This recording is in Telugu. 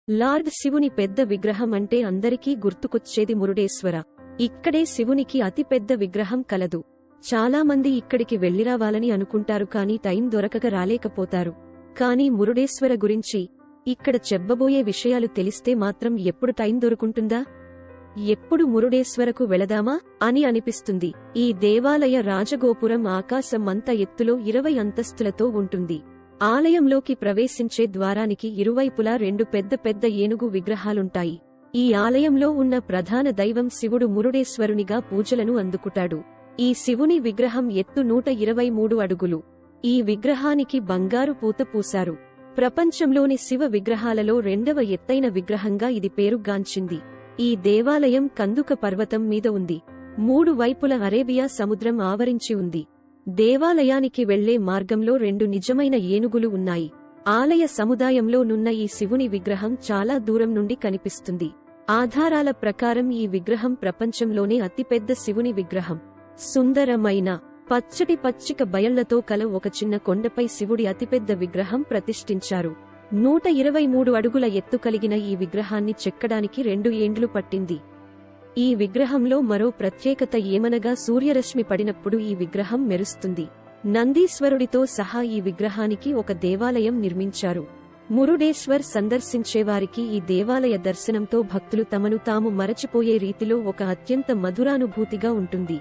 లార్డ్ శివుని పెద్ద విగ్రహం అంటే అందరికీ గుర్తుకొచ్చేది మురుడేశ్వర. ఇక్కడే శివునికి అతి పెద్ద విగ్రహం కలదు. చాలామంది ఇక్కడికి వెళ్లిరావాలని అనుకుంటారు, కానీ టైం దొరకక రాలేకపోతారు. కానీ మురుడేశ్వర గురించి ఇక్కడ చెప్పబోయే విషయాలు తెలిస్తే మాత్రం ఎప్పుడు టైం దొరుకుంటుందా? ఎప్పుడు మురుడేశ్వరకు వెళదామా అని అనిపిస్తుంది. ఈ దేవాలయ రాజగోపురం ఆకాశమంత ఎత్తులో 20 అంతస్తులతో ఉంటుంది. ఆలయంలోకి ప్రవేశించే ద్వారానికి ఇరువైపులా 2 పెద్ద పెద్ద ఏనుగు విగ్రహాలుంటాయి. ఈ ఆలయంలో ఉన్న ప్రధాన దైవం శివుడు మురుడేశ్వరునిగా పూజలను అందుకుటాడు. ఈ శివుని విగ్రహం ఎత్తు 123 అడుగులు. ఈ విగ్రహానికి బంగారు పూత పూశారు. ప్రపంచంలోని శివ విగ్రహాలలో 2వ ఎత్తైన విగ్రహంగా ఇది పేరుగాంచింది. ఈ దేవాలయం కందుక పర్వతం మీద ఉంది. 3 వైపుల అరేబియా సముద్రం ఆవరించి ఉంది. దేవాలయానికి వెళ్లే మార్గంలో 2 నిజమైన ఏనుగులు ఉన్నాయి. ఆలయ సముదాయంలో నున్న ఈ శివుని విగ్రహం చాలా దూరం నుండి కనిపిస్తుంది. ఆధారాల ప్రకారం ఈ విగ్రహం ప్రపంచంలోనే అతిపెద్ద శివుని విగ్రహం. సుందరమైన పచ్చటి పచ్చిక బయళ్లతో కల ఒక చిన్న కొండపై శివుడి అతిపెద్ద విగ్రహం ప్రతిష్ఠించారు. 123 అడుగుల ఎత్తు కలిగిన ఈ విగ్రహాన్ని చెక్కడానికి 2 ఏండ్లు పట్టింది. ఈ విగ్రహంలో మరో ప్రత్యేకత ఏమనగా సూర్యరశ్మి పడినప్పుడు ఈ విగ్రహం మెరుస్తుంది. నందీశ్వరుడితో సహా ఈ విగ్రహానికి ఒక దేవాలయం నిర్మించారు. మురుడేశ్వర్ సందర్శించేవారికి ఈ దేవాలయ దర్శనంతో భక్తులు తమను తాము మరచిపోయే రీతిలో ఒక అత్యంత మధురానుభూతిగా ఉంటుంది.